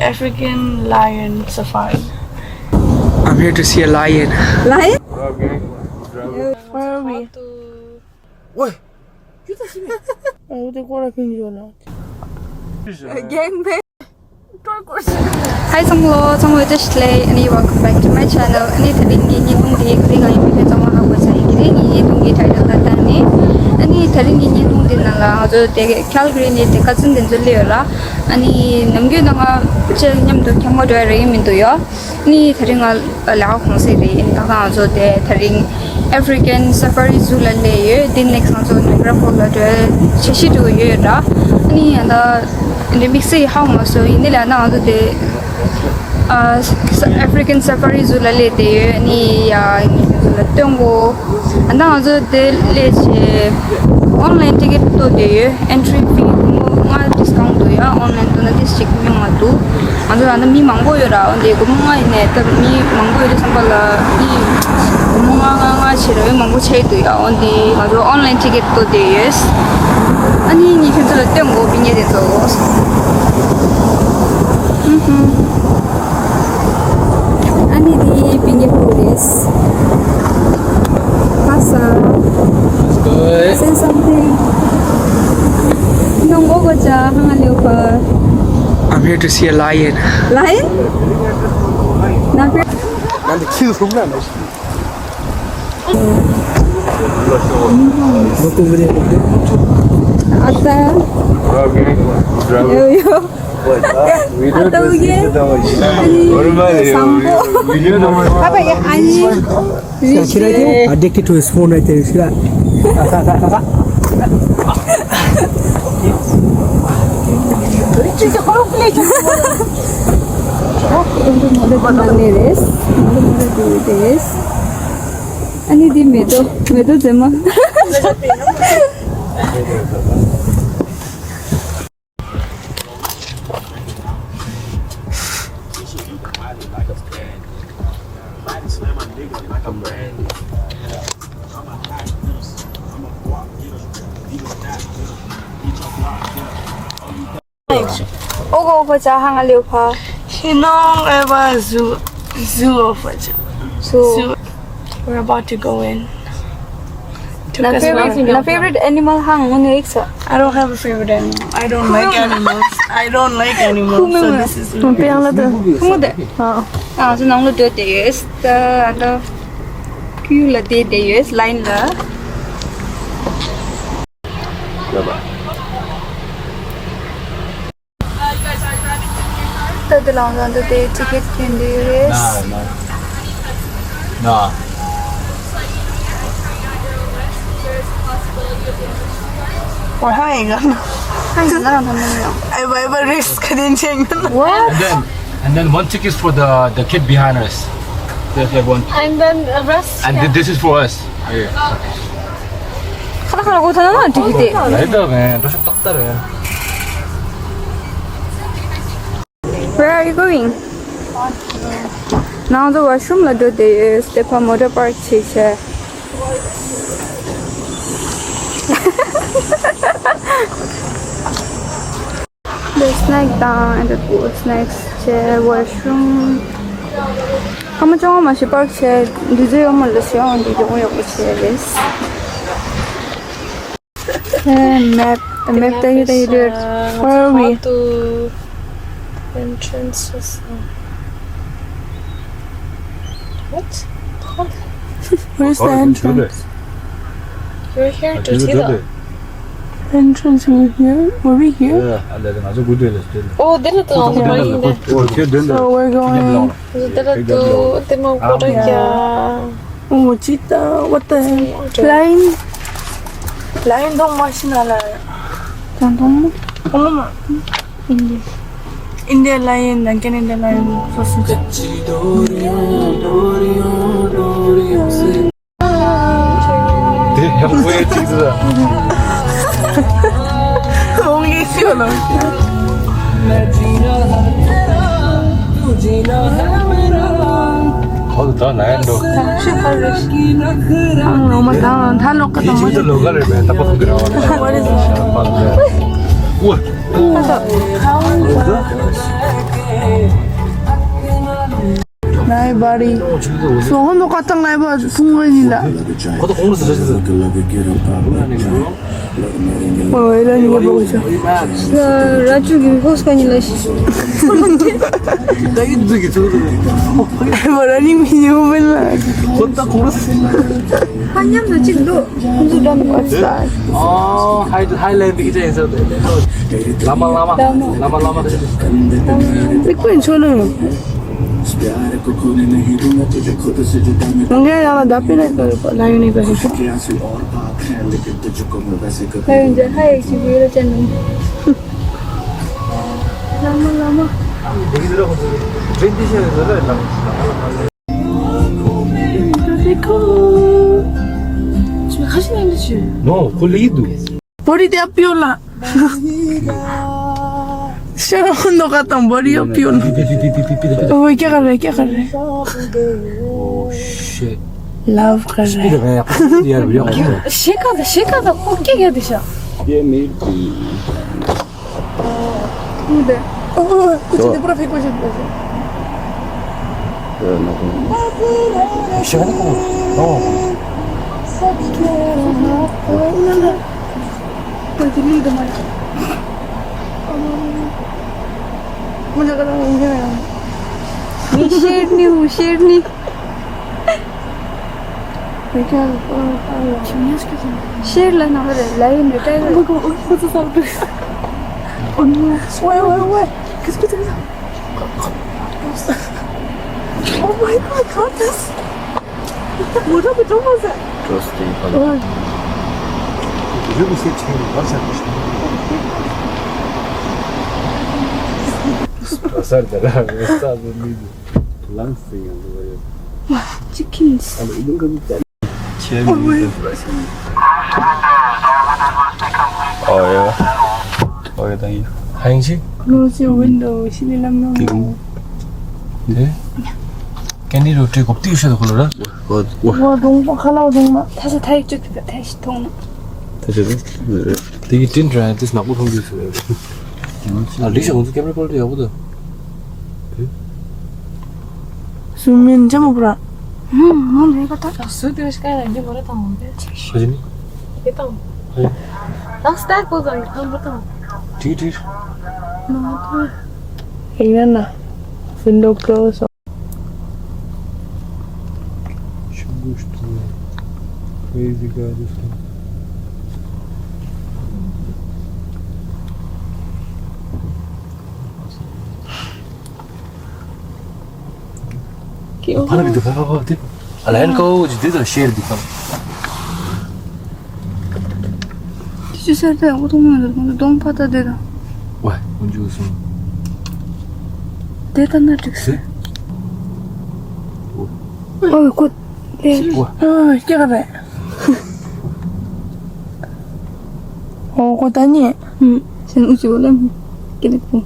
African lion safari. I'm here to see a lion. Lion? Where are we? What? Oh, they got a pinjola. Gangbang. Hi Songlo just Slay and welcome back to my channel. And it's a dingy tungi kring I make some how was I getting tungi title that and it's telling you to dinala so they Calgary need the cousin in the Lila and he Namguna Chilliam to Kamo do a rim into you. Ni telling a lao city in Takazo de telling African safari zula layer, the next one so Nigrapola Chishidu Yera and in the mixi how much so in the now the African safari zula later ni Tongo and now the online ticket to the entry fee discount to ya online to the district 명아도 안저 미 망고요라 근데 고몽아 있네 미 망고요를 선발라 이 고몽아가 싫어요 망고 체도야 언디 아주 온라인 티켓 또 돼스 아니 니 현재 땡고 빙에 돼서 아니 디 빙에 보레스 pasa Good. say something nong goja hangaleu pa I'm here to see a lion. lion na And the kill from them. ata yo yo ata uge sambo apa ya ani addicted to his phone right there. See that? do this. Ani di medo jema. Ogo cha hangaleu pa. Hinong ever zoo of it. So We're about to go in. na favorite animal hang mo ni Iksa. I don't have a favorite animal. I don't like animals. I don't like animals. So this is Kumude. Ah, so nang lo de yes. The Q la de yes line la. The long on the day ticket in the yes. No. Or hang on. I ever risk anything. What? And then one ticket is for the kid behind us. There's like one. And then the rest. And this is for us. Here. 하나 고타나 ticket. Later, man. That's a doctor. Where are you going? Now the washroom la do de step on motor park chiche. The snack down and the two snacks chair washroom. Kamu jangan masih park chair. Dulu yang Malaysia orang di jauh yang chair this. Map, the map that you did. Where are we? To entrances. What? Where's the entrance? You're here to see the Entrance over here. Were we here? Oh, did it on the right? So we're going. Did it to the Mokoria? Oh, cheetah. What the hell? Line. Lion dong machinala. Tantong. Oma. India lion, Lankan India lion sausage. Only solo. Hold on, I know. No, madam. Hello, This is the local, man. What is it? What? body. So hono katang na ba fungoy nila. Kodo 공로서 저기서. Ilan niya ba siya? Raju gibi hoş kanila shi. 나이 저기 저거. Maraming minyo ba na? 걷다 공로서. Hanyam da chikdo. Sudan basta. 하이랜드 기자에서 라마. Ikuin cholo. Nangyay na dapat na ito. Layo na iba siya. Ngayon dyan, hay, siguro dyan. Lama. 얘기들하고 트렌디션에서 Şimdi kaç tane düşüyor? No, colhido. Body de apiola. Siya hono katang body apiola. Oh, क्या कर रहे? Oh shit. Love कर रहे. Bir de ben yaptım diğer biliyor musun? Şekada, korkak ya dışa. Burada. Oh, kuchite pura feko siya. 시간이 고. Pagdili ka man. Muna ka lang ngayon. Ni şerni. Pekala. Şimdi yaş kızım. Şerla ne var? Layın retay. What's up? Oh no. Wait. Qu'est-ce que t'as? Oh my god, Countess. 뭐라 그러면서. 여기 세 책이 맞아. Sarda estado unido. Lansing agora. Chickens. Ama ilang gamit. 여기다 이 한식? Close your window. 신이라면. 네. 캔디 로티 곱디 으셔도 걸어라. 와, 너무 칼라오 정말. 다시 다이 쪽 다시 통. 다시도? 되게 찐드라. this 나고 통비 있어요. 아, 리샤 언제 캠을 걸도 야보다. 수면 잠을 보라. 내가 다 수들 시간에 이제 뭐라 당한데. 사진이? 이따. 네. 나 스타일 보자. 한부터. 뒤. 나 Ayan na. Window close. Чего что? Crazy guy this one. Para bir de baba de. Alain ko jide da share dikam. 주ሰር때 오동면 너무 파다 대다. Wah, onde usum. 대다 나 죽스. 곧. 네. 아, 깨가래. 고다니. sen uji bolam. Kelepon.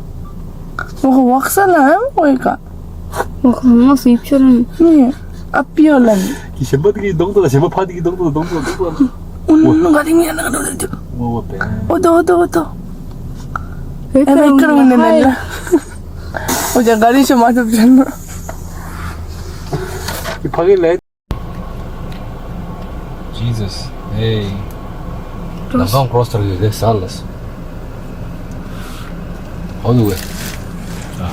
waksalam koyka. nasıl yapıyorum? Ni apiolan. Ki shembadigi dongdo shemba padigi dongdo. Unun garing yan na dito. Wow, pe. Oto. Karoon na nila. O diyan galing siya matap dyan. 방에 레. Jesus. Hey. 나랑 크로스 들게 살았어. 어디 왜?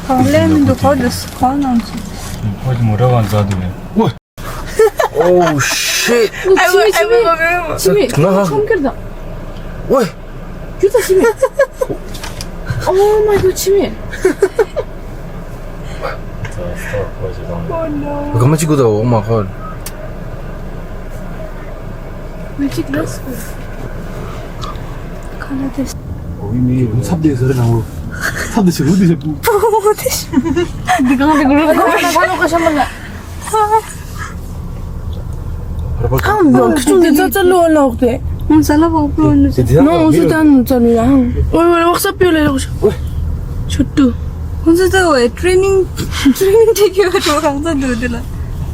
Problemin de kordas kalmamış. 어디 뭐라고 안 자도 왜? 오. Oh shit. Çimi. 나가. Çom girdi. 왜? Girdi çimi. Oh my god çimi. 가만 찍고다. Oh my god. Magic nasıl? Kalates. 이미 삽대에서 나오고. 삽대에서 어디서 뭐? Bana kaşamalı. Kung dito sa luwa na ako Ang sala ko po. No, uso tayo sa luwa. Wala waksa piola ako siya. Shotto. Onsa da o training take to 강사 두들라.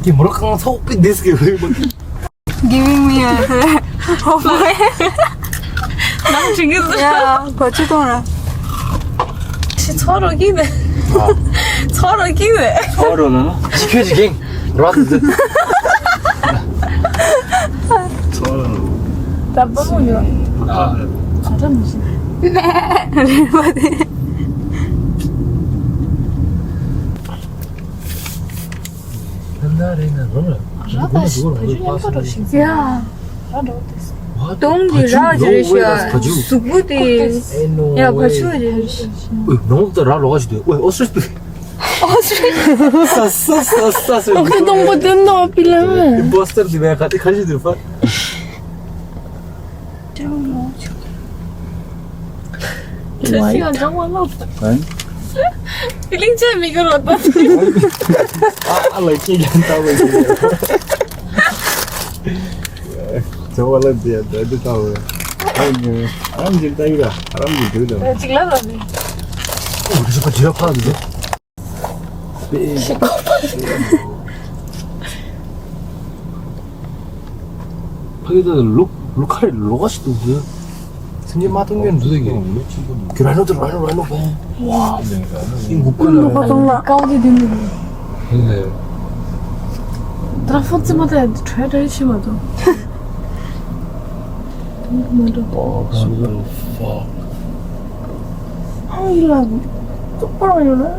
이게 뭐라고 소피 데스게 왜 뭐? Giving me a 난 죽였어. 야, 거치 돌아. 서로 기네. 서로 기네. 서로는 지켜지긴. Rather than Dabba mo yun. Ada mo siya. 야, 똥지 라지르시야. 수구디. 야, 받쳐야지. 너무 더 라로가지고. 왜 어스트? 싸싸싸싸. Okay, tong po din no, pila mo. Poster di ba kati kali di pa. White. Feeling siya, may garot pa. Alay ki janta ba di. 저걸로 dia ada tahu. Ayo, aram cerita juga. Aram gitu dah. Chikla rabi. Oh, 그래서 그 지압 하는데. 거기다 로컬 로가시도 그 승리 맡은 게 누구게? 그 라이너들 라이너 와. 이 국가는 Kaudi din mo. 근데 Trafot si mo tayo, try to reach mo to. Ay, lag. Tukparo yun na.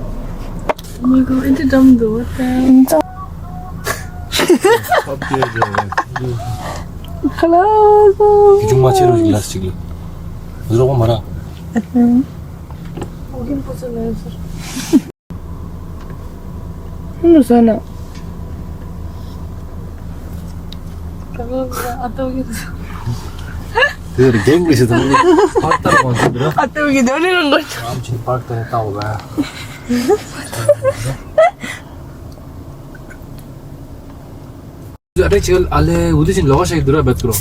Oh my god, hindi dam do. Hello. 기중 마취로 일났어 지금. 들어가 말아. Huwag po sa na sir. Ano sana? Kagod na, atawagin. 그 갱글에서 도 파크다고 하더라. Atawagin, ano nang gano'n? 아무튼 파크다 했다고 봐. अरे चल आले उद्याची लोकांशी दुरा बात करो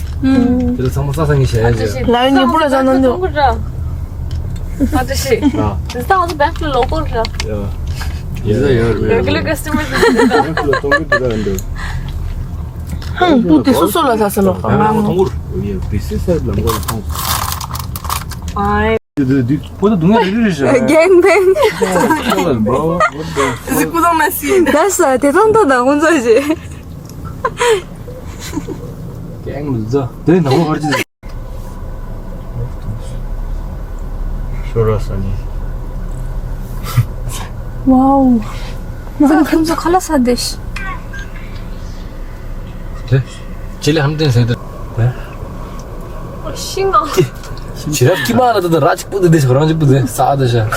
त्याला समोसा सांगितलं Lain niya pula sa nando. Ateşi. 아 Sen onu bekle lokal ra. Regular customer. Bu de sola sa salo. 동굴 여기 비슷해 람고 Ay. 보다 동네 리리죠 갱뱅. bro Zikudan nasıl? 됐어. 대단하다. 혼자지. 갱 늦어 내 너무 가르치 쇼라사니 Wow. 나 감자 칼라사데시. 네 칠레 함든 세드 네 Şinga. 지랍 기만 하다 라직 뿌드데 저런 집 뿌드 싸다샤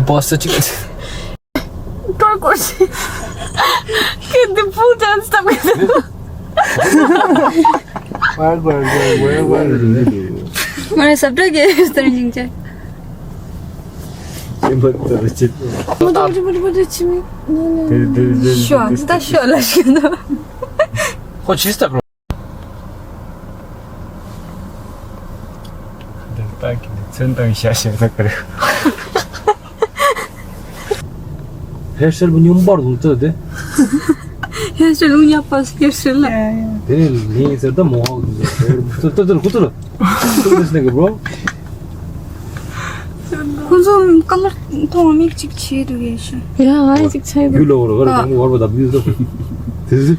버스 찍 Kol kursi. Kendi puldan stop kedi. મને સબટકે સ્તરી જીંચે. Hadi çimi. Şu anda şöyle şimdi. 어 진짜 그럼 딱 전당 샤샤다 그래. 헤어스타일 분이 엄바로 눈뜨대 Yaşlı un yapmaz yaşlı. 내일 리에서도 뭐 하고 뜨뜨뜨 구뜨러 뜨뜨네 bro Kuzum kalır tamam ilk çıkçıydı yaşlı. Ya azıcık çay. 뷰러로 그래 너무 얼마다 뷰도 됐어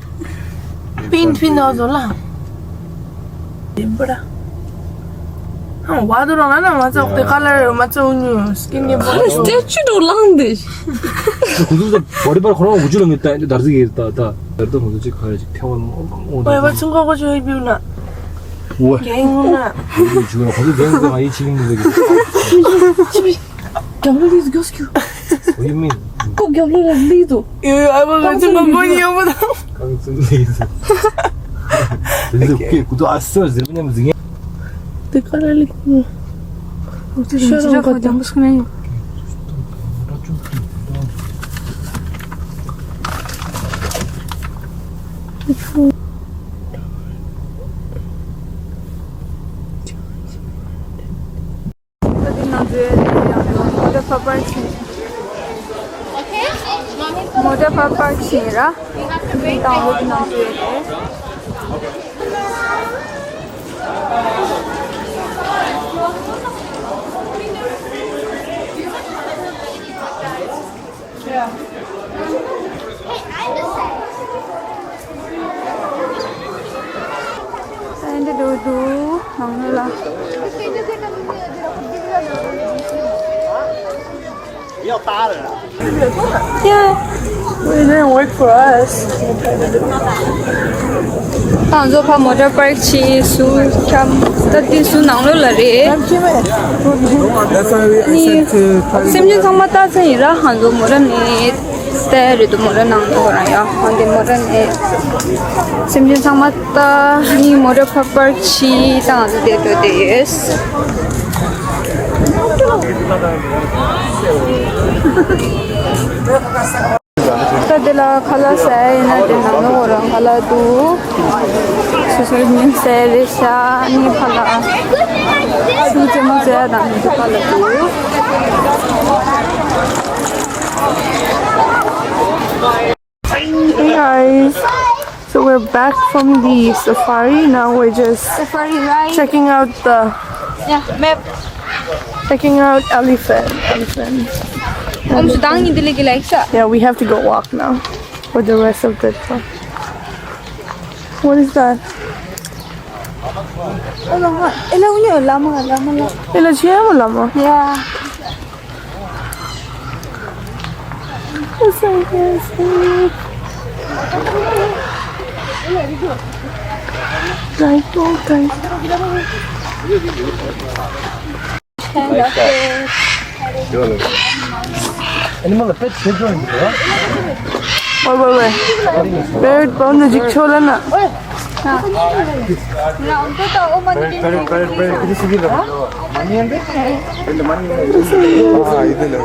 Pin 넣어줘라. 예쁘다. 와드랑 하나 맞아. 그때 칼라를 맞춰 오니 스킨 예뻐. 스태츄도 올라간대. 구두도 머리발 걸어 우주랑 있다 근데 나르게 있다 다 나도 먼저 가야지 평원 왜 맞춘 거고 저희 비우나. 우와 갱우나. 우리 지금 거기 뱅가 이 지금도 되게 Gavlıyız gözüküyor. What do you mean? Kok gavlıyız lido. Ay 지금 뭐니 여보다. 강승리에서 근데 그게 구두 왔어 왜냐면 등에 데칼랄리. Şöyle koydum bu sene yok. Moda paparcira. Download na Saya duduk, manglah. Yeah. It didn't work for us. Tao zo pa motor park chi su cham tati su nang lo la re. That's why I Ni said to Thailand. simjin sama ta chen ira han zo motor ne te re do motor nang lo ra ya han de motor ne simjin sama ta ni motor park chi ta zo de de yes. Tadela khala sai na de nang lo orang khala tu susul min sai le sa ni khala su chemu ja dang tu khala tu Hey guys, so we're back from the safari. Now we're just safari ride checking out map elephant. om sedang ni dile gilai sa Yeah, we have to go walk now for the rest of the trip. What is that? elaunya lama la Ila siya mo lama. ya It's so cute. Guys. Animal pet children. Wait. Bird bone the jig chola na. na untuk tahu oman ni This is the money and the money. Idle.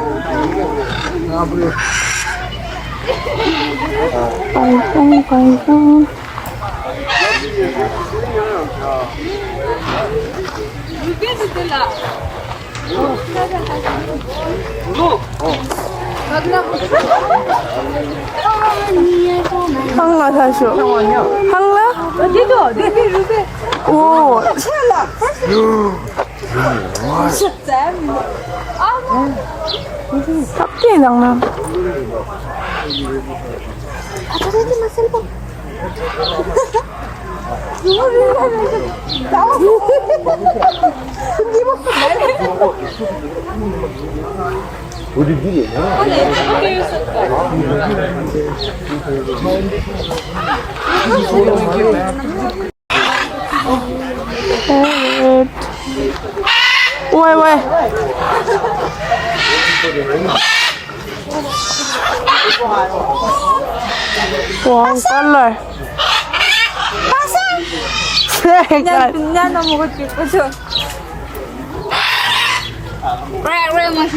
Bye. 항라 사쇼. 항라? 오. 탑게 낭나. 왜? 와, 빨라. nya na mo ko tipo so re mas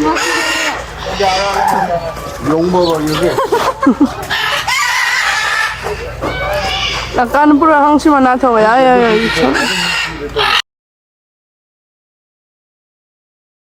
용먹어 이게. 약간은 뿌려 항시만 나타와 야야야 이천.